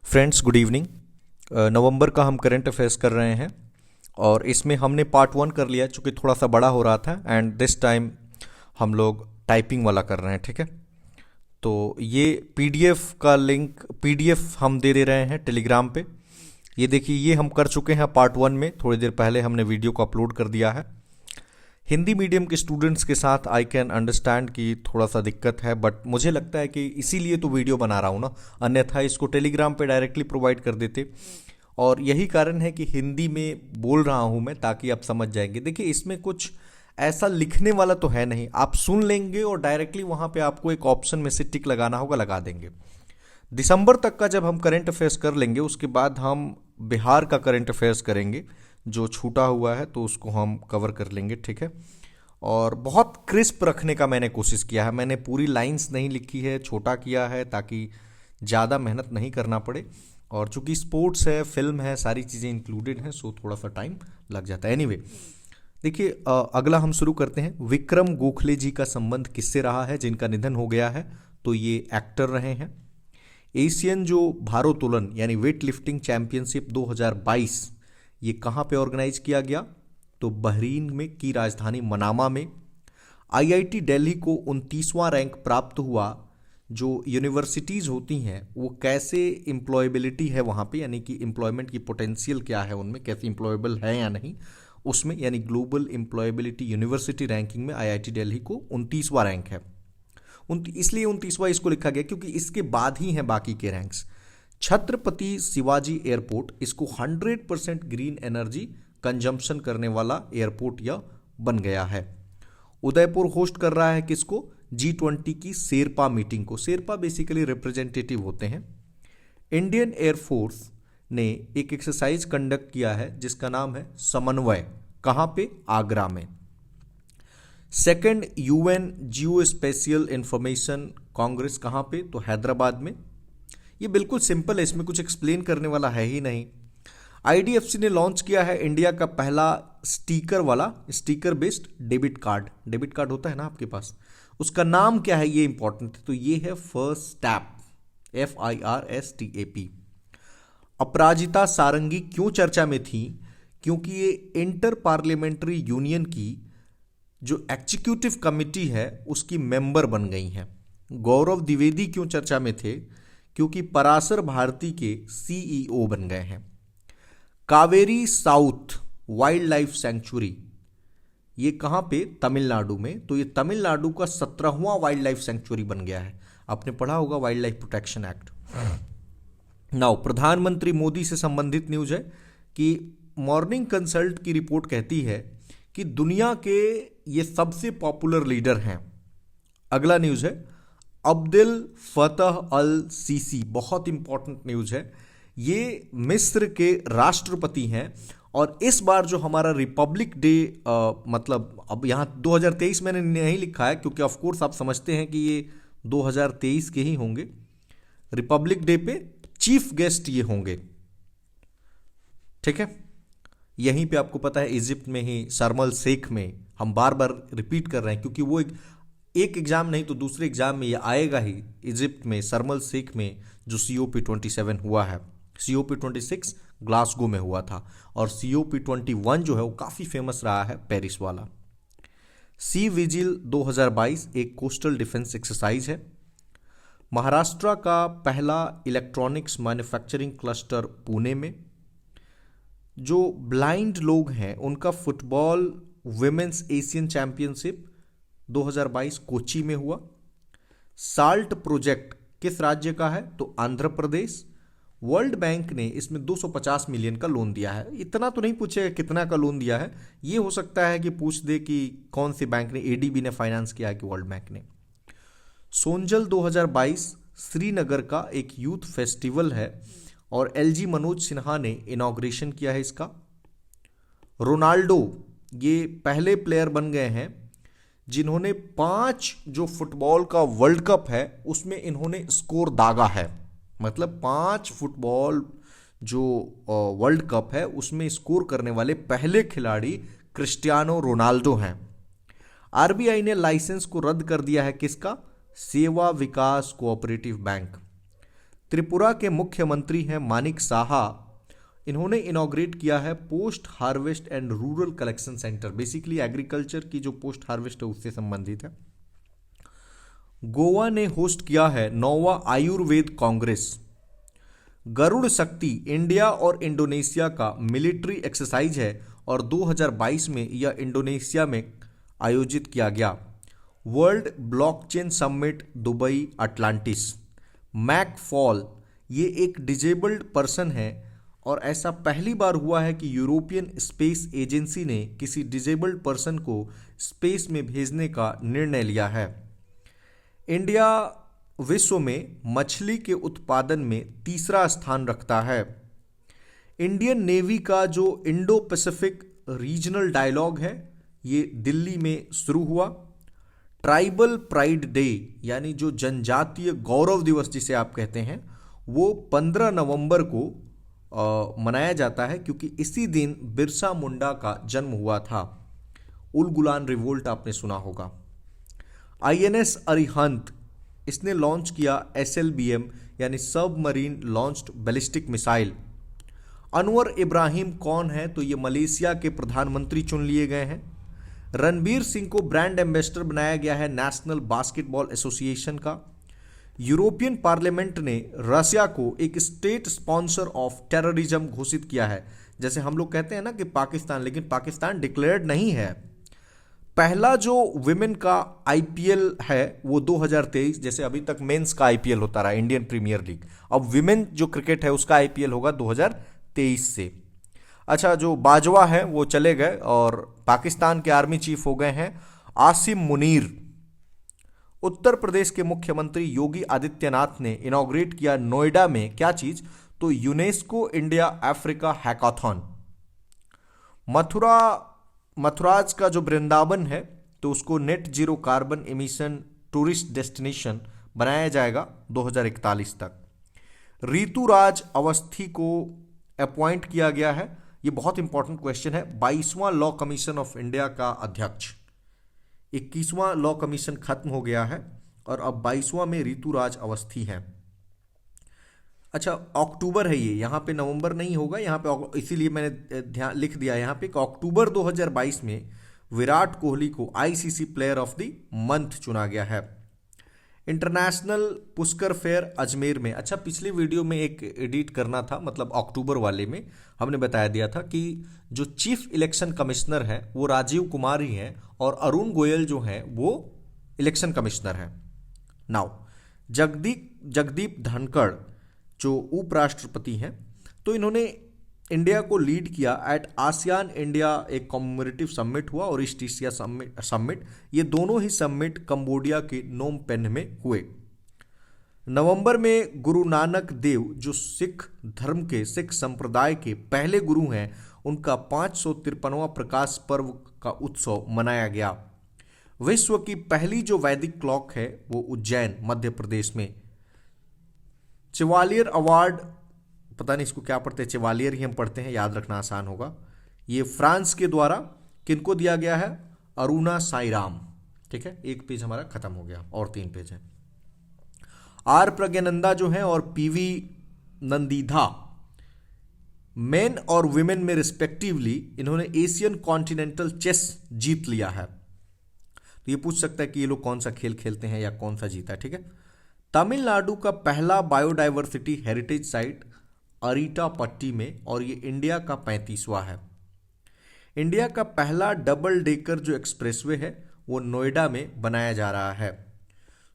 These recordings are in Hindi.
Friends, good evening. नवंबर का हम करंट अफेयर्स कर रहे हैं और इसमें हमने पार्ट 1 कर लिया चूँकि थोड़ा सा बड़ा हो रहा था, एंड दिस टाइम हम लोग टाइपिंग वाला कर रहे हैं। ठीक है, तो ये पीडीएफ का लिंक, पीडीएफ हम दे रहे हैं टेलीग्राम पे। ये देखिए, ये हम कर चुके हैं पार्ट 1 में, थोड़ी देर पहले हमने वीडियो को अपलोड कर दिया है। हिंदी मीडियम के स्टूडेंट्स के साथ आई कैन अंडरस्टैंड कि थोड़ा सा दिक्कत है, बट मुझे लगता है कि इसीलिए तो वीडियो बना रहा हूँ ना, अन्यथा इसको टेलीग्राम पे डायरेक्टली प्रोवाइड कर देते। और यही कारण है कि हिंदी में बोल रहा हूँ मैं, ताकि आप समझ जाएंगे। देखिए, इसमें कुछ ऐसा लिखने वाला तो है नहीं, आप सुन लेंगे और डायरेक्टली वहाँ पे आपको एक ऑप्शन में से टिक लगाना होगा, लगा देंगे। दिसंबर तक का जब हम करंट अफेयर्स कर लेंगे, उसके बाद हम बिहार का करंट अफेयर्स करेंगे। जो छूटा हुआ है तो उसको हम कवर कर लेंगे। ठीक है, और बहुत क्रिस्प रखने का मैंने कोशिश किया है। मैंने पूरी लाइंस नहीं लिखी है, छोटा किया है ताकि ज़्यादा मेहनत नहीं करना पड़े। और चूंकि स्पोर्ट्स है, फिल्म है, सारी चीज़ें इंक्लूडेड हैं, सो थोड़ा सा टाइम लग जाता है। एनीवे, देखिए, अगला हम शुरू करते हैं। विक्रम गोखले जी का संबंध किससे रहा है, जिनका निधन हो गया है? तो ये एक्टर रहे हैं। एशियन जो भारोत्तोलन यानी वेट लिफ्टिंग चैंपियनशिप 2022, ये कहाँ पे ऑर्गेनाइज किया गया? तो बहरीन में की राजधानी मनामा में। आईआईटी दिल्ली को 29वां रैंक प्राप्त हुआ। जो यूनिवर्सिटीज़ होती हैं वो कैसे एम्प्लॉयबिलिटी है वहाँ पे, यानी कि एम्प्लॉयमेंट की पोटेंशियल क्या है उनमें, कैसे एम्प्लॉयबल है या नहीं, उसमें यानी ग्लोबल एम्प्लॉयबिलिटी यूनिवर्सिटी रैंकिंग में आईआईटी दिल्ली को 29वां रैंक है। इसलिए 29वां इसको लिखा गया क्योंकि इसके बाद ही हैं बाकी के रैंक्स। छत्रपति शिवाजी एयरपोर्ट, इसको 100% ग्रीन एनर्जी कंजम्पशन करने वाला एयरपोर्ट यह बन गया है। उदयपुर होस्ट कर रहा है किसको? G20 की शेरपा मीटिंग को। शेरपा बेसिकली रिप्रेजेंटेटिव होते हैं। इंडियन एयरफोर्स ने एक एक्सरसाइज कंडक्ट किया है जिसका नाम है समन्वय। कहाँ पे? आगरा में। सेकेंड यूएन जियो स्पेशियल इंफॉर्मेशन कांग्रेस कहाँ पे? तो हैदराबाद में। ये बिल्कुल सिंपल है, इसमें कुछ एक्सप्लेन करने वाला है ही नहीं। आईडीएफसी ने लॉन्च किया है इंडिया का पहला स्टिकर वाला, sticker based debit card. Debit card होता है ना आपके पास, उसका नाम क्या है, ये इंपॉर्टेंट है। तो ये है फर्स्टैप, FIRSTAP। अपराजिता सारंगी क्यों चर्चा में थी? क्योंकि ये इंटर पार्लियामेंट्री यूनियन की जो एग्जीक्यूटिव कमिटी है उसकी मेंबर बन गई हैं। गौरव द्विवेदी क्यों चर्चा में थे? क्योंकि पराशर भारती के CEO बन गए हैं। Kaveri south wild life sanctuary, ये कहाँ पे? तमिलनाडु में। तो ये तमिलनाडु का 17वां वाइल्ड लाइफ सेंचुरी बन गया है। आपने पढ़ा होगा wild life protection act. Now, प्रधानमंत्री मोदी से संबंधित न्यूज है कि मॉर्निंग कंसल्ट की रिपोर्ट कहती है कि दुनिया के ये सबसे पॉपुलर लीडर हैं। अगला न्यूज है अब्देल फतह अल सीसी, बहुत इंपॉर्टेंट न्यूज है। ये मिस्र के राष्ट्रपति हैं और इस बार जो हमारा रिपब्लिक डे, मतलब अब यहाँ 2023 मैंने नहीं लिखा है क्योंकि ऑफ कोर्स आप समझते हैं कि ये 2023 के ही होंगे। रिपब्लिक डे पे चीफ गेस्ट ये होंगे। ठीक है, यहीं पे आपको पता है इजिप्ट में ही शर्म अल शेख में, हम बार बार रिपीट कर रहे हैं क्योंकि वो एक एग्जाम नहीं तो दूसरे एग्जाम में ये आएगा ही। इजिप्ट में शर्म अल शेख में जो COP27 हुआ है, COP26 ग्लासगो में हुआ था, और COP21 जो है वो काफ़ी फेमस रहा है, पेरिस वाला। सी विजिल 2022 एक कोस्टल डिफेंस एक्सरसाइज है। महाराष्ट्र का पहला इलेक्ट्रॉनिक्स मैन्युफैक्चरिंग क्लस्टर पुणे में। जो ब्लाइंड लोग हैं उनका football women's Asian championship 2022 Kochi में हुआ। साल्ट प्रोजेक्ट किस राज्य का है? तो आंध्र प्रदेश। वर्ल्ड बैंक ने इसमें 250 मिलियन का लोन दिया है। इतना तो नहीं पूछेगा कितना का लोन दिया है, ये हो सकता है कि पूछ दे कि कौन से बैंक ने, ADB ने फाइनेंस किया है कि वर्ल्ड बैंक ने। सोनजल 2022 श्रीनगर का एक यूथ फेस्टिवल है और LG मनोज सिन्हा ने इनॉग्रेशन किया है इसका। रोनाल्डो ये पहले प्लेयर बन गए हैं जिन्होंने 5 जो फुटबॉल का वर्ल्ड कप है उसमें इन्होंने स्कोर दागा है। मतलब 5 फुटबॉल जो वर्ल्ड कप है उसमें स्कोर करने वाले पहले खिलाड़ी क्रिस्टियानो रोनाल्डो हैं। RBI ने लाइसेंस को रद्द कर दिया है किसका? सेवा विकास कोऑपरेटिव बैंक। त्रिपुरा के मुख्यमंत्री हैं मानिक साहा। इन्होंने इनॉग्रेट किया है post harvest and rural collection centre, basically agriculture की जो पोस्ट हार्वेस्ट है उससे संबंधित है। गोवा ने होस्ट किया है 9वां आयुर्वेद कांग्रेस। गरुड़ शक्ति इंडिया और इंडोनेशिया का मिलिट्री एक्सरसाइज है और 2022 में यह इंडोनेशिया में आयोजित किया गया। World blockchain summit Dubai Atlantis. McFall ये एक डिजेबल्ड पर्सन है और ऐसा पहली बार हुआ है कि यूरोपियन स्पेस एजेंसी ने किसी डिजेबल्ड पर्सन को स्पेस में भेजने का निर्णय लिया है। इंडिया विश्व में मछली के उत्पादन में तीसरा स्थान रखता है। इंडियन नेवी का जो इंडो पैसिफिक रीजनल डायलॉग है ये दिल्ली में शुरू हुआ। ट्राइबल प्राइड डे यानी जो जनजातीय गौरव दिवस जिसे आप कहते हैं वो 15 नवंबर को मनाया जाता है क्योंकि इसी दिन बिरसा मुंडा का जन्म हुआ था। उलगुलान रिवोल्ट आपने सुना होगा। INS अरिहंत इसने लॉन्च किया SLBM यानी submarine launched ballistic missile. Anwar Ibrahim कौन है? तो ये मलेशिया के प्रधानमंत्री चुन लिए गए हैं। रणबीर सिंह को ब्रांड एम्बेसडर बनाया गया है नेशनल बास्केटबॉल एसोसिएशन का। यूरोपियन पार्लियामेंट ने रसिया को एक स्टेट स्पॉन्सर ऑफ टेररिज्म घोषित किया है। जैसे हम लोग कहते हैं ना कि पाकिस्तान, लेकिन पाकिस्तान डिक्लेयर्ड नहीं है। पहला जो विमेन का IPL है वो 2023, जैसे अभी तक मेंस का IPL होता रहा इंडियन प्रीमियर लीग, अब विमेन जो क्रिकेट है उसका IPL होगा 2023 से। अच्छा, जो बाजवा है वो चले गए और पाकिस्तान के आर्मी चीफ हो गए हैं आसिम मुनीर। उत्तर प्रदेश के मुख्यमंत्री योगी आदित्यनाथ ने इनॉग्रेट किया नोएडा में क्या चीज? तो यूनेस्को इंडिया अफ्रीका हैकाथॉन। मथुराज का जो वृंदावन है तो उसको net zero carbon emission tourist destination बनाया जाएगा 2041 तक। ऋतुराज अवस्थी को अपॉइंट किया गया है। ये बहुत इंपॉर्टेंट क्वेश्चन है। 22वां लॉ कमीशन ऑफ इंडिया का अध्यक्ष। 21वां लॉ कमीशन खत्म हो गया है और अब 22वां में ऋतुराज अवस्थी हैं। अच्छा, अक्टूबर है ये, यहाँ पे नवंबर नहीं होगा यहाँ पे, इसीलिए मैंने ध्यान लिख दिया यहाँ पे कि अक्टूबर 2022 में विराट कोहली को ICC player of the month चुना गया है। इंटरनेशनल पुष्कर फेयर अजमेर में। अच्छा, पिछली वीडियो में एक एडिट करना था, मतलब अक्टूबर वाले में हमने बता दिया था कि जो चीफ इलेक्शन कमिश्नर है वो राजीव कुमार ही हैं और अरुण गोयल जो हैं वो इलेक्शन कमिश्नर हैं। नाउ जगदीप धनखड़ जो उपराष्ट्रपति हैं, तो इन्होंने इंडिया को लीड किया एट आसियान इंडिया एक कॉमेमोरेटिव समिट हुआ और ईस्ट एशिया समिट। ये दोनों ही समिट कंबोडिया के नोम पेन में हुए। नवंबर में गुरु नानक देव जो सिख धर्म के, सिख संप्रदाय के पहले गुरु हैं, उनका 553वां प्रकाश पर्व का उत्सव मनाया गया। विश्व की पहली जो वैदिक क्लॉक है वो उज्जैन मध्य प्रदेश में। चिवालियर अवार्ड, पता नहीं इसको क्या पढ़ते हैं, चिवालियर ही हम पढ़ते हैं, याद रखना आसान होगा। ये फ्रांस के द्वारा किनको दिया गया है? अरुणा साईराम। ठीक है, एक पेज हमारा खत्म हो गया और 3 पेज है। आर प्रज्ञानंदा जो है और PV नंदीधा, मेन और विमेन में रिस्पेक्टिवली इन्होंने एशियन कॉन्टिनेंटल चेस जीत लिया है। तो ये पूछ सकता है कि ये लोग कौन सा खेल खेलते हैं या कौन सा जीता है। ठीक है, तमिलनाडु का पहला बायोडाइवर्सिटी हेरिटेज साइट अरीटापट्टी में, और ये इंडिया का 35वां है। इंडिया का पहला डबल डेकर जो एक्सप्रेसवे है वो नोएडा में बनाया जा रहा है।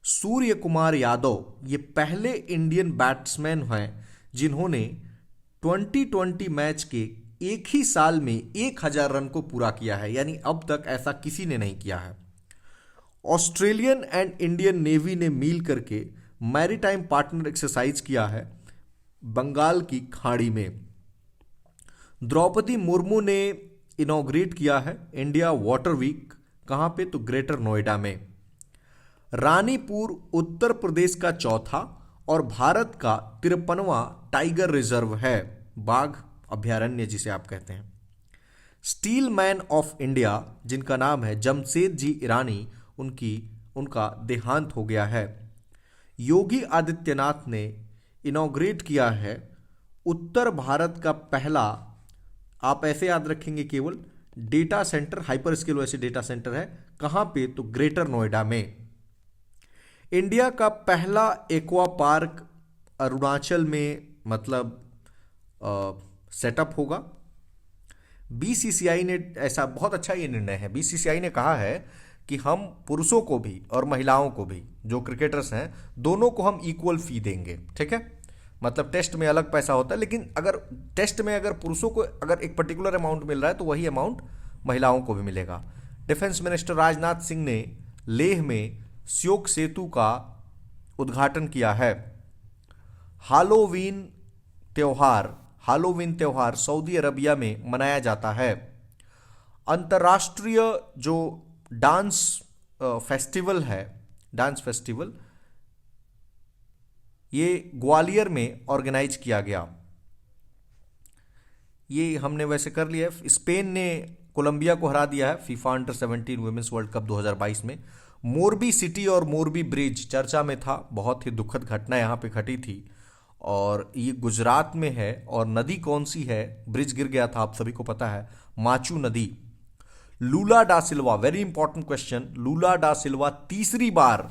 सूर्य कुमार यादव ये पहले इंडियन बैट्समैन हैं जिन्होंने 2020 मैच के एक ही साल में 1000 रन को पूरा किया है, यानी अब तक ऐसा किसी ने नहीं किया है। ऑस्ट्रेलियन एंड इंडियन नेवी ने मिल करके मैरीटाइम पार्टनर एक्सरसाइज किया है बंगाल की खाड़ी में। द्रौपदी मुर्मू ने इनॉग्रेट किया है इंडिया वाटर वीक, कहां पे? तो ग्रेटर नोएडा में। रानीपुर उत्तर प्रदेश का चौथा और भारत का 53वां टाइगर रिजर्व है, बाघ अभ्यारण्य जिसे आप कहते हैं। स्टील मैन ऑफ इंडिया जिनका नाम है जमशेद जी ईरानी, उनका देहांत हो गया है। योगी आदित्यनाथ ने इनॉग्रेट किया है उत्तर भारत का पहला, आप ऐसे याद रखेंगे केवल, डेटा सेंटर, हाइपर स्केल वैसे डेटा सेंटर है कहां पे, तो ग्रेटर नोएडा में। इंडिया का पहला एक्वा पार्क अरुणाचल में मतलब सेटअप होगा। बीसीसीआई ने, ऐसा बहुत अच्छा ये निर्णय है, बीसीसीआई ने कहा है कि हम पुरुषों को भी और महिलाओं को भी, जो क्रिकेटर्स हैं दोनों को हम इक्वल फी देंगे, ठीक है। मतलब टेस्ट में अलग पैसा होता है, लेकिन अगर टेस्ट में अगर पुरुषों को अगर एक पर्टिकुलर अमाउंट मिल रहा है तो वही अमाउंट महिलाओं को भी मिलेगा। डिफेंस मिनिस्टर राजनाथ सिंह ने लेह में श्योक सेतु का उद्घाटन किया है। हालोवीन त्योहार सऊदी अरबिया में मनाया जाता है। अंतर्राष्ट्रीय जो डांस फेस्टिवल है, डांस फेस्टिवल, ये ग्वालियर में ऑर्गेनाइज किया गया। ये हमने वैसे कर लिया है। स्पेन ने कोलंबिया को हरा दिया है FIFA under 17 women's world cup 2022 में। मोरबी सिटी और मोरबी ब्रिज चर्चा में था, बहुत ही दुखद घटना यहाँ पे घटी थी और ये गुजरात में है। और नदी कौन सी है, ब्रिज गिर गया था, आप सभी को पता है, माचू नदी। लूला डा सिल्वा, वेरी इंपॉर्टेंट क्वेश्चन, लूला डा सिल्वा तीसरी बार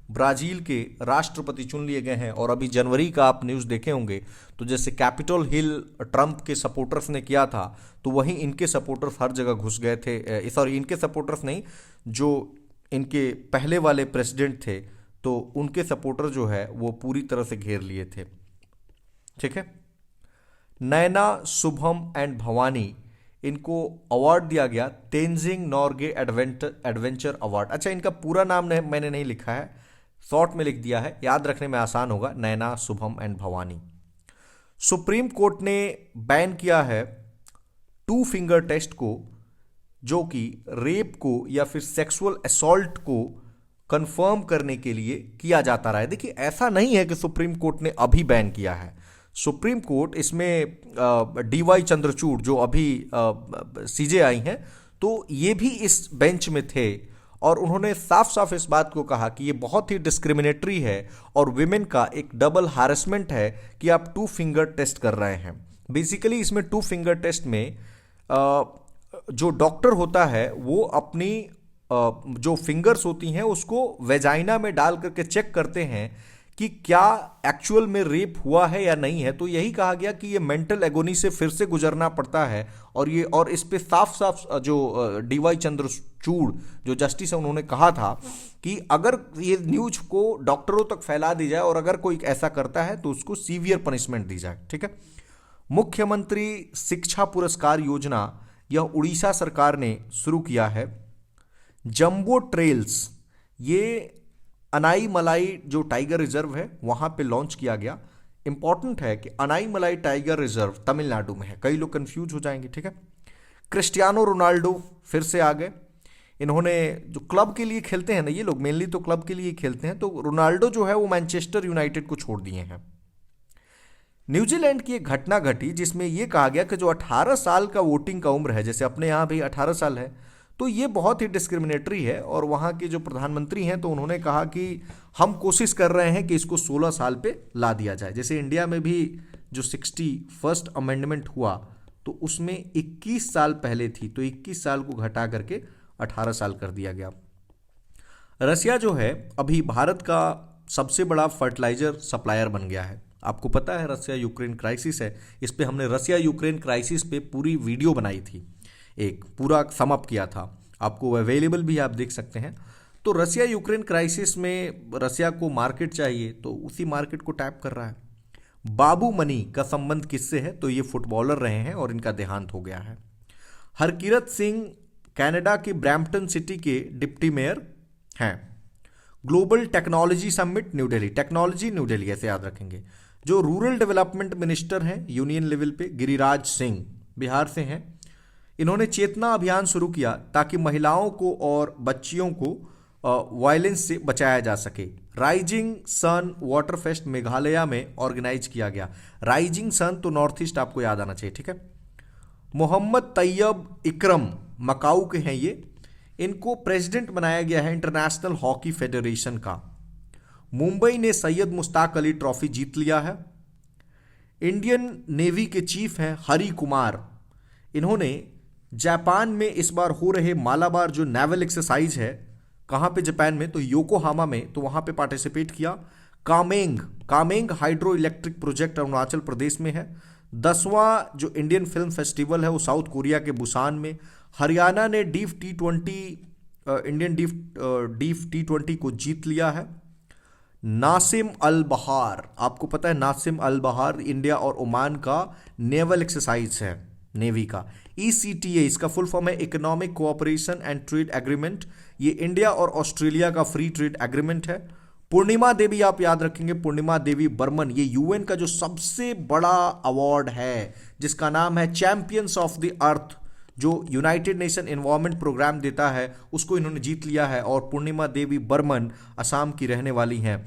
ब्राजील के राष्ट्रपति चुन लिए गए हैं। और अभी जनवरी का आप न्यूज़ देखे होंगे तो जैसे कैपिटल हिल ट्रंप के सपोर्टर्स ने किया था, तो वहीं इनके सपोर्टर्स हर जगह घुस गए थे। सॉरी, इनके सपोर्टर्स नहीं, जो इनके पहले वाले प्रेसिडेंट थे, तो उनके सपोर्टर जो है वो पूरी तरह से घेर लिए थे, ठीक है। नैना, शुभम एंड भवानी, इनको अवार्ड दिया गया तेंजिंग नॉर्गे एडवेंचर अवार्ड। अच्छा, इनका पूरा नाम मैंने नहीं लिखा है, शॉर्ट में लिख दिया है, याद रखने में आसान होगा, Naina, Shubham and Bhavani. Supreme court ने बैन किया है 2 फिंगर टेस्ट को, जो कि रेप को या फिर सेक्सुअल असॉल्ट को कंफर्म करने के लिए किया जाता रहा है। देखिए, ऐसा नहीं है कि सुप्रीम कोर्ट ने अभी बैन किया है। सुप्रीम कोर्ट इसमें डीवाई चंद्रचूड़ जो अभी सीजे आई हैं, तो ये भी इस बेंच में थे और उन्होंने साफ साफ इस बात को कहा कि ये बहुत ही डिस्क्रिमिनेटरी है और विमेन का एक डबल हैरेसमेंट है कि आप 2 फिंगर टेस्ट कर रहे हैं। बेसिकली इसमें 2 फिंगर टेस्ट में जो डॉक्टर होता है वो अपनी जो फिंगर्स होती हैं उसको वेजाइना में डाल करके चेक करते हैं कि क्या एक्चुअल में रेप हुआ है या नहीं है। तो यही कहा गया कि ये मेंटल एगोनी से फिर से गुजरना पड़ता है और इस पे साफ साफ जो डीवाई चंद्रचूड़ जो जस्टिस है उन्होंने कहा था कि अगर ये न्यूज को डॉक्टरों तक फैला दी जाए और अगर कोई ऐसा करता है तो उसको सीवियर पनिशमेंट दी जाए, ठीक है। मुख्यमंत्री शिक्षा पुरस्कार योजना यह उड़ीसा सरकार ने शुरू किया है। जंबो ट्रेल्स, ये अनाईमलाई जो टाइगर रिजर्व है वहां पे लॉन्च किया गया। इंपॉर्टेंट है कि अनाईमलाई टाइगर रिजर्व तमिलनाडु में है, कई लोग कंफ्यूज हो जाएंगे, ठीक है। क्रिस्टियानो रोनाल्डो फिर से आ गए। इन्होंने जो क्लब के लिए खेलते हैं ना, ये लोग मेनली तो क्लब के लिए खेलते हैं, तो रोनाल्डो जो है वो मैनचेस्टर यूनाइटेड को छोड़ दिए हैं। न्यूजीलैंड की एक घटना घटी जिसमें यह कहा गया कि जो 18 साल का वोटिंग का उम्र है, जैसे अपने यहाँ भी 18 साल है, तो ये बहुत ही डिस्क्रिमिनेटरी है। और वहाँ के जो प्रधानमंत्री हैं तो उन्होंने कहा कि हम कोशिश कर रहे हैं कि इसको 16 साल पे ला दिया जाए। जैसे इंडिया में भी जो 61st अमेंडमेंट हुआ तो उसमें 21 साल पहले थी, तो 21 साल को घटा करके 18 साल कर दिया गया। रसिया जो है अभी भारत का सबसे बड़ा फर्टिलाइजर सप्लायर बन गया है। आपको पता है रसिया यूक्रेन क्राइसिस है, इस पे हमने रसिया यूक्रेन क्राइसिस पे पूरी वीडियो बनाई थी, एक पूरा समअप किया था, आपको अवेलेबल भी आप देख सकते हैं। तो रसिया यूक्रेन क्राइसिस में रसिया को मार्केट चाहिए तो उसी मार्केट को टैप कर रहा है। बाबू मनी का संबंध किससे है, तो ये फुटबॉलर रहे हैं और इनका देहांत हो गया है। हरकिरत सिंह कनाडा के ब्रैम्पटन सिटी के डिप्टी मेयर हैं। Global technology summit new Delhi, technology new Delhi ऐसे याद रखेंगे। जो रूरल डेवलपमेंट मिनिस्टर हैं यूनियन लेवल पे, गिरिराज सिंह बिहार से हैं। इन्होंने चेतना अभियान शुरू किया ताकि महिलाओं को और बच्चियों को वायलेंस से बचाया जा सके। Rising sun water fest Meghalaya में ऑर्गेनाइज किया गया। राइजिंग सन तो नॉर्थ ईस्ट आपको याद आना चाहिए, ठीक है। मोहम्मद तैयब इकरम मकाऊ के हैं ये, इनको प्रेसिडेंट बनाया गया है इंटरनेशनल हॉकी फेडरेशन का। मुंबई ने सैयद मुश्ताक अली ट्रॉफी जीत लिया है। इंडियन नेवी के चीफ हैं हरि कुमार। इन्होंने जापान में इस बार हो रहे मालाबार जो नेवल एक्सरसाइज है, कहाँ पे जापान में, तो योकोहामा में, तो वहाँ पे पार्टिसिपेट किया। Kameng Kameng hydro electric project Arunachal Pradesh में है। 10वां जो इंडियन फिल्म फेस्टिवल है वो साउथ कोरिया के बुसान में। हरियाणा ने deaf T20 Indian deaf T20 को जीत लिया है। नासिम अल बहार, आपको पता है नासिम अल बहार इंडिया और ओमान का नेवल एक्सरसाइज है, नेवी का। ECTA इसका फुल फॉर्म है economic cooperation and trade agreement. ये इंडिया और ऑस्ट्रेलिया का फ्री ट्रेड एग्रीमेंट है। पूर्णिमा देवी, आप याद रखेंगे पूर्णिमा देवी बर्मन, ये यूएन का जो सबसे बड़ा अवार्ड है जिसका नाम है चैंपियंस ऑफ द अर्थ, जो यूनाइटेड नेशन एनवायरनमेंट प्रोग्राम देता है, उसको इन्होंने जीत लिया है। और पूर्णिमा देवी बर्मन असम की रहने वाली हैं।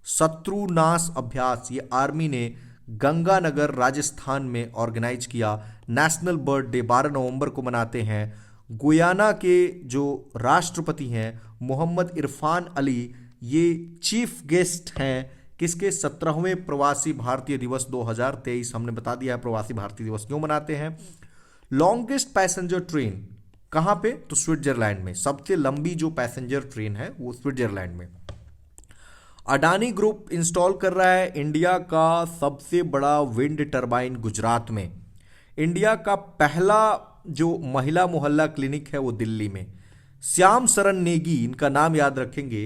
शत्रुनाश अभ्यास, ये आर्मी ने गंगानगर राजस्थान में ऑर्गेनाइज किया। नेशनल बर्ड डे 12 नवंबर को मनाते हैं। गुयाना के जो राष्ट्रपति हैं मोहम्मद इरफान अली, ये चीफ गेस्ट हैं किसके, 17वें प्रवासी भारतीय दिवस 2023। हमने बता दिया है प्रवासी भारतीय दिवस क्यों मनाते हैं। लॉन्गेस्ट पैसेंजर ट्रेन कहाँ पे, तो स्विट्जरलैंड में। सबसे लंबी जो पैसेंजर ट्रेन है वो स्विट्जरलैंड में। अडानी ग्रुप इंस्टॉल कर रहा है इंडिया का सबसे बड़ा विंड टरबाइन गुजरात में। इंडिया का पहला जो महिला मोहल्ला क्लिनिक है वो दिल्ली में। श्याम सरन नेगी, इनका नाम याद रखेंगे,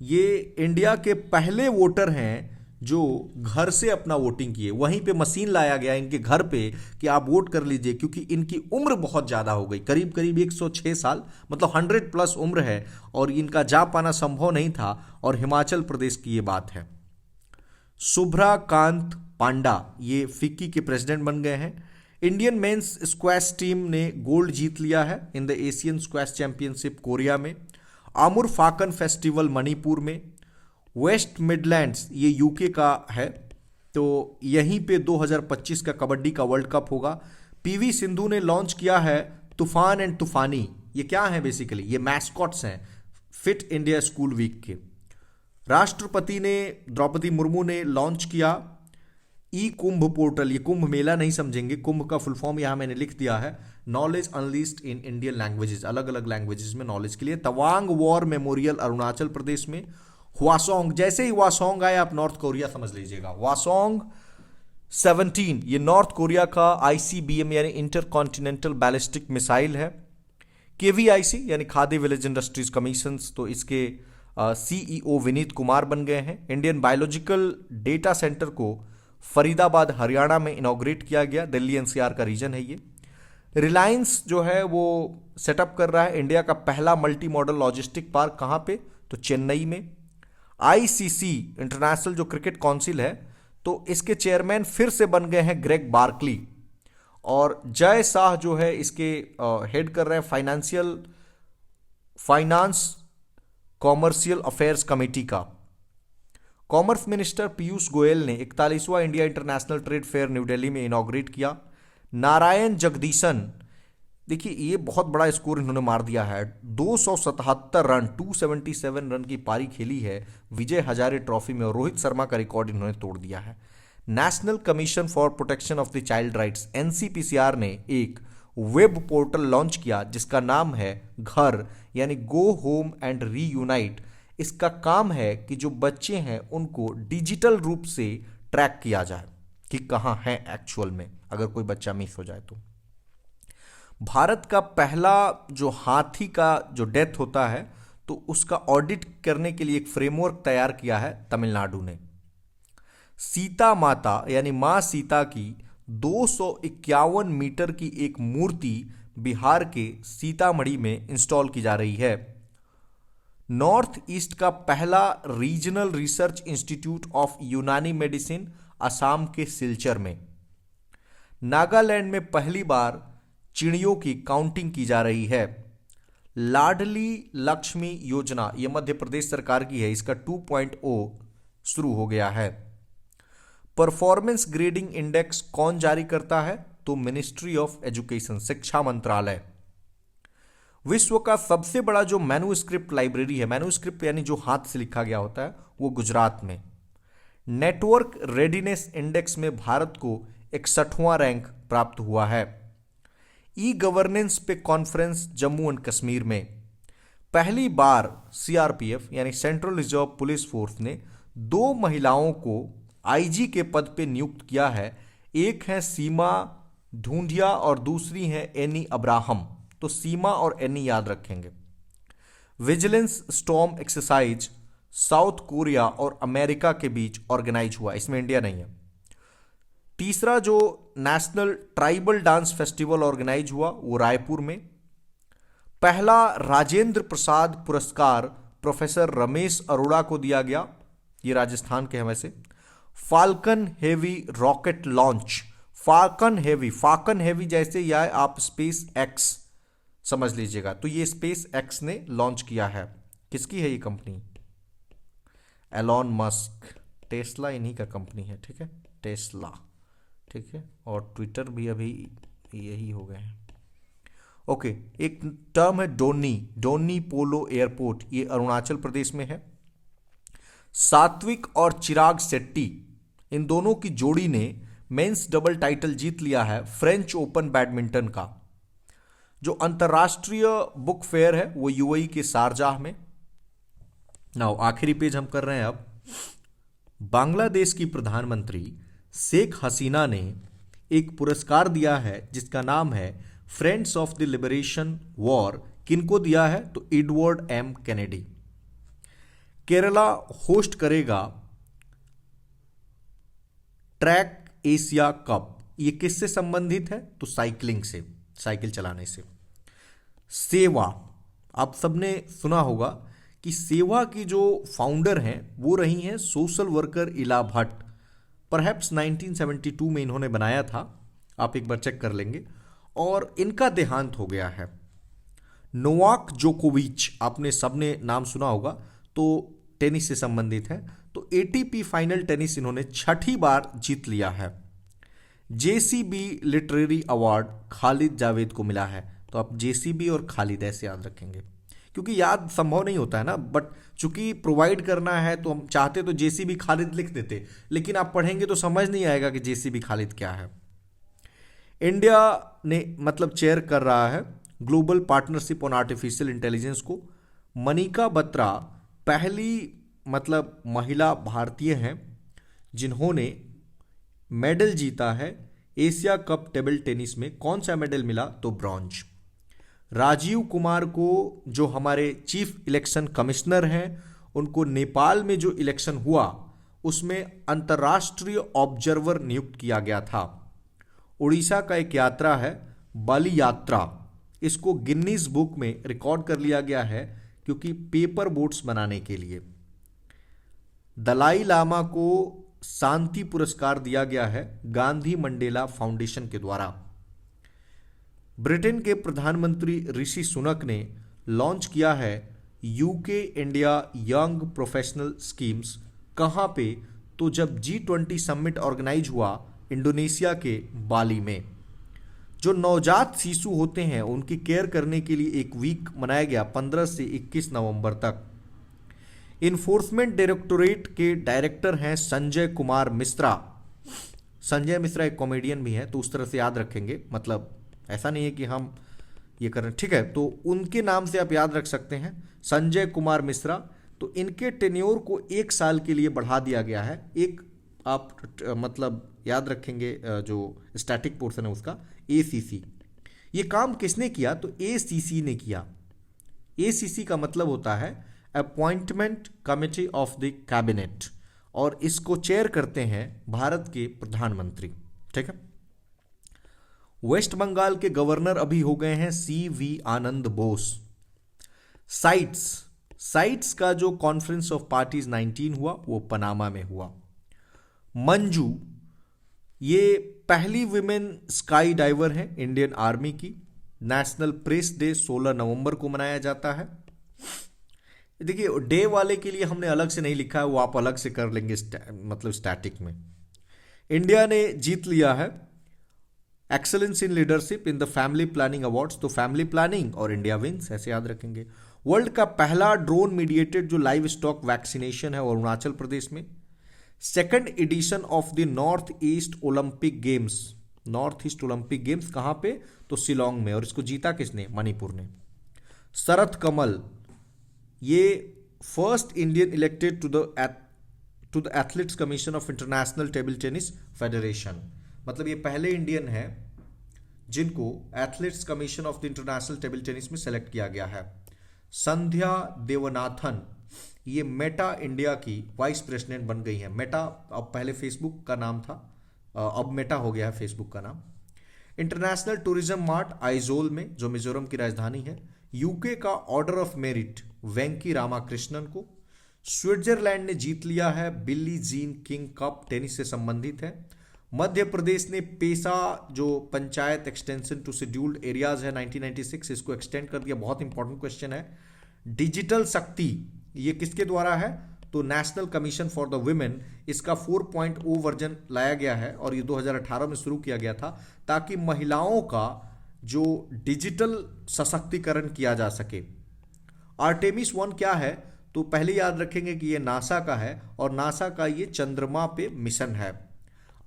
ये इंडिया के पहले वोटर हैं जो घर से अपना वोटिंग किए। वहीं पे मशीन लाया गया इनके घर पे कि आप वोट कर लीजिए, क्योंकि इनकी उम्र बहुत ज़्यादा हो गई, करीब करीब 106 साल, मतलब 100+ उम्र है, और इनका जा पाना संभव नहीं था। और हिमाचल प्रदेश की ये बात है। शुभ्रा कांत पांडा, ये फिक्की के प्रेसिडेंट बन गए हैं। इंडियन मेंस स्क्वैश टीम ने गोल्ड जीत लिया है in the Asian squash championship Korea में। आमुर फाकन फेस्टिवल मणिपुर में। वेस्ट मिडलैंड्स, ये यूके का है, तो यहीं पे 2025 का कबड्डी का वर्ल्ड कप होगा। पीवी सिंधु ने लॉन्च किया है तूफान एंड तूफानी। ये क्या है बेसिकली, ये मैस्कॉट्स हैं फिट इंडिया स्कूल वीक के। राष्ट्रपति ने द्रौपदी मुर्मू ने लॉन्च किया ई कुंभ पोर्टल। ये कुंभ मेला नहीं समझेंगे, कुंभ का फुल फॉर्म यहाँ मैंने लिख दिया है, नॉलेज अनलिस्ड इन इंडियन लैंग्वेजेस, अलग अलग लैंग्वेजेस में नॉलेज के लिए। तवांग वॉर मेमोरियल अरुणाचल प्रदेश में। हुआसोंग, जैसे ही हुआसोंग आए आप नॉर्थ कोरिया समझ लीजिएगा। हुआसोंग 17, ये नॉर्थ कोरिया का ICBM यानी इंटर कॉन्टिनेंटल बैलिस्टिक मिसाइल है। KVIC यानी खादी विलेज इंडस्ट्रीज कमीशन, तो इसके CEO विनीत कुमार बन गए हैं। इंडियन बायोलॉजिकल डेटा सेंटर को फरीदाबाद हरियाणा में इनॉग्रेट किया गया, दिल्ली NCR का रीजन है ये। रिलायंस जो है वो सेटअप कर रहा है इंडिया का पहला मल्टी मॉडल लॉजिस्टिक पार्क, कहाँ पे, तो चेन्नई में। ICC इंटरनेशनल जो क्रिकेट काउंसिल है, तो इसके चेयरमैन फिर से बन गए हैं ग्रेग बार्कली, और जय शाह जो है इसके हेड कर रहे हैं फाइनेंस कॉमर्शियल अफेयर्स कमेटी का। कॉमर्स मिनिस्टर पीयूष गोयल ने 41वां India international trade fair new Delhi में इनॉग्रेट किया। नारायण जगदीशन, देखिए ये बहुत बड़ा स्कोर इन्होंने मार दिया है, 277 रन 277 रन की पारी खेली है विजय हजारे ट्रॉफी में, और रोहित शर्मा का रिकॉर्ड इन्होंने तोड़ दिया है। National commission for protection of the child rights NCPCR ने एक वेब पोर्टल लॉन्च किया जिसका नाम है घर, यानी गो होम एंड रीयूनाइट। इसका काम है कि जो बच्चे हैं उनको डिजिटल रूप से ट्रैक किया जाए कि कहाँ हैं एक्चुअल में, अगर कोई बच्चा मिस हो जाए तो। भारत का पहला जो हाथी का जो डेथ होता है तो उसका ऑडिट करने के लिए एक फ्रेमवर्क तैयार किया है तमिलनाडु ने। सीता माता यानी मां सीता की 251 मीटर की एक मूर्ति बिहार के सीतामढ़ी में इंस्टॉल की जा रही है। नॉर्थ ईस्ट का पहला रीजनल रिसर्च इंस्टीट्यूट ऑफ यूनानी मेडिसिन असम के सिलचर में। नागालैंड में पहली बार चिड़ियों की काउंटिंग की जा रही है। लाडली लक्ष्मी योजना यह मध्य प्रदेश सरकार की है, इसका 2.0 शुरू हो गया है। परफॉर्मेंस ग्रेडिंग इंडेक्स कौन जारी करता है, तो मिनिस्ट्री ऑफ एजुकेशन, शिक्षा मंत्रालय। विश्व का सबसे बड़ा जो मैन्युस्क्रिप्ट लाइब्रेरी है, मैन्युस्क्रिप्ट यानी जो हाथ से लिखा गया होता है, वो गुजरात में। नेटवर्क रेडीनेस इंडेक्स में भारत को 61वां रैंक प्राप्त हुआ है। ई गवर्नेंस पे कॉन्फ्रेंस जम्मू एंड कश्मीर में पहली बार सीआरपीएफ यानी सेंट्रल रिजर्व पुलिस फोर्स ने 2 महिलाओं को आईजी के पद पे नियुक्त किया है। एक है सीमा ढूंढिया और दूसरी है एनी अब्राहम। तो सीमा और एनी याद रखेंगे। Vigilance storm exercise south Korea और अमेरिका के बीच ऑर्गेनाइज हुआ, इसमें इंडिया नहीं है। तीसरा जो national tribal dance festival organise हुआ वो रायपुर में। पहला राजेंद्र प्रसाद पुरस्कार प्रोफेसर रमेश अरोड़ा को दिया गया, ये राजस्थान के हैं वैसे। Falcon heavy rocket launch, falcon heavy जैसे या आप स्पेस एक्स समझ लीजिएगा। तो ये स्पेस एक्स ने लॉन्च किया है। किसकी है ये कंपनी? एलॉन मस्क, टेस्ला इन्हीं का कंपनी है, ठीक है, टेस्ला, ठीक है। और ट्विटर भी अभी यही हो गए हैं। ओके, एक टर्म है डोनी पोलो एयरपोर्ट, ये अरुणाचल प्रदेश में है। सात्विक और चिराग शेट्टी, इन दोनों की जोड़ी ने मेंस डबल टाइटल जीत लिया है फ्रेंच ओपन बैडमिंटन का। जो अंतर्राष्ट्रीय बुक फेयर है वो यूएई के शारजाह में। नाउ आखिरी पेज हम कर रहे हैं अब। बांग्लादेश की प्रधानमंत्री शेख हसीना ने एक पुरस्कार दिया है जिसका नाम है friends of the liberation war. किनको दिया है? तो Edward M Kennedy. Kerala host करेगा ट्रैक एशिया कप। ये किससे संबंधित है? तो साइकिलिंग से, साइकिल चलाने से। सेवा, आप सबने सुना होगा कि सेवा की जो फाउंडर हैं वो रही हैं सोशल वर्कर इला भट्ट। परहैप्स 1972 में इन्होंने बनाया था, आप एक बार चेक कर लेंगे। और इनका देहांत हो गया है। नोवाक जोकोविच, आपने सबने नाम सुना होगा, तो टेनिस से संबंधित है। तो एटीपी फाइनल टेनिस इन्होंने 6ठी बार जीत लिया है। JCB literary award Khalid Javed को मिला है। तो आप जेसीबी और खालिद ऐसे याद रखेंगे, क्योंकि याद संभव नहीं होता है ना, बट चूंकि प्रोवाइड करना है तो हम चाहते तो जेसीबी खालिद लिख देते, लेकिन आप पढ़ेंगे तो समझ नहीं आएगा कि जेसीबी खालिद क्या है। इंडिया ने मतलब चेयर कर रहा है global partnership on artificial intelligence को। मनिका बत्रा पहली मतलब महिला भारतीय हैं जिन्होंने मेडल जीता है एशिया कप टेबल टेनिस में। कौन सा मेडल मिला? तो ब्रॉन्ज। राजीव कुमार को, जो हमारे चीफ इलेक्शन कमिश्नर हैं, उनको नेपाल में जो इलेक्शन हुआ उसमें अंतर्राष्ट्रीय ऑब्जर्वर नियुक्त किया गया था। उड़ीसा का एक यात्रा है बाली यात्रा, इसको गिनीज बुक में रिकॉर्ड कर लिया गया है क्योंकि पेपर बोट्स बनाने के लिए। दलाई लामा को शांति पुरस्कार दिया गया है गांधी मंडेला फाउंडेशन के द्वारा। ब्रिटेन के प्रधानमंत्री ऋषि सुनक ने लॉन्च किया है UK India young professional schemes. कहाँ पे? तो जब G20 समिट ऑर्गेनाइज हुआ इंडोनेशिया के बाली में। जो नवजात शिशु होते हैं उनकी केयर करने के लिए एक वीक मनाया गया 15 से 21 नवंबर तक। इन्फोर्समेंट डायरेक्टोरेट के डायरेक्टर हैं संजय कुमार मिश्रा। संजय मिश्रा एक कॉमेडियन भी हैं, तो उस तरह से याद रखेंगे, मतलब ऐसा नहीं है कि हम ये कर रहे हैं, ठीक है। तो उनके नाम से आप याद रख सकते हैं संजय कुमार मिश्रा। तो इनके टेन्योर को 1 साल के लिए बढ़ा दिया गया है। एक आप मतलब याद रखेंगे जो स्टैटिक पोर्शन है उसका, ACC। ये काम किसने किया? तो ACC ने किया। ACC का मतलब होता है appointment committee of the cabinet, और इसको चेयर करते हैं भारत के प्रधानमंत्री, ठीक है। वेस्ट बंगाल के गवर्नर अभी हो गए हैं CV आनंद बोस। साइट्स का जो कॉन्फ्रेंस ऑफ पार्टीज 19 हुआ वो पनामा में हुआ। मंजू ये पहली विमेन स्काई डाइवर है इंडियन आर्मी की। नेशनल प्रेस डे 16 नवंबर को मनाया जाता है। देखिए डे वाले के लिए हमने अलग से नहीं लिखा है, वो आप अलग से कर लेंगे मतलब स्टैटिक में। इंडिया ने जीत लिया है excellence in leadership in the family planning awards. तो फैमिली प्लानिंग और इंडिया विंस ऐसे याद रखेंगे। वर्ल्ड का पहला ड्रोन मीडिएटेड जो लाइव स्टॉक वैक्सीनेशन है वो अरुणाचल प्रदेश में। Second edition of the north east Olympic games. North east Olympic games कहां पे? तो शिलोंग में। और इसको जीता किसने? मणिपुर ने। शरत कमल, ये first Indian elected to the athletics commission of international table tennis federation. मतलब ये पहले इंडियन है जिनको athletics commission of the international table tennis में सेलेक्ट किया गया है। संध्या देवनाथन, ये मेटा इंडिया की वाइस प्रेसिडेंट बन गई है। मेटा अब पहले फेसबुक का नाम था, अब मेटा हो गया है फेसबुक का नाम। इंटरनेशनल टूरिज्म मार्ट आइजोल में, जो मिजोरम की राजधानी है। यूके का order of merit Venki Ramakrishnan को। स्विट्जरलैंड ने जीत लिया है Billie Jean King cup, tennis से संबंधित है। मध्य प्रदेश ने पेसा, जो panchayat extension to scheduled areas है 1996, इसको एक्सटेंड कर दिया। बहुत इंपॉर्टेंट क्वेश्चन है। डिजिटल शक्ति, ये किसके द्वारा है? तो national commission for the women, इसका 4.0 वर्जन लाया गया है और ये 2018 में शुरू किया गया था ताकि महिलाओं का जो डिजिटल सशक्तिकरण किया जा सके। आर्टेमिस 1 क्या है? तो पहले याद रखेंगे कि ये नासा का है और नासा का ये चंद्रमा पे मिशन है।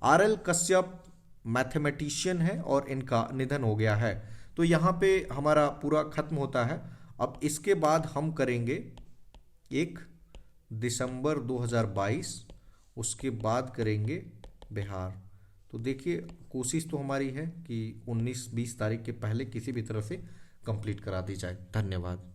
आर.एल. कश्यप मैथमेटिशियन है और इनका निधन हो गया है। तो यहाँ पे हमारा पूरा खत्म होता है। अब इसके बाद हम करेंगे 1 दिसंबर 2022, उसके बाद करेंगे बिहार। तो देखिए, कोशिश तो हमारी है कि 19-20 तारीख के पहले किसी भी तरह से कंप्लीट करा दी जाए। धन्यवाद।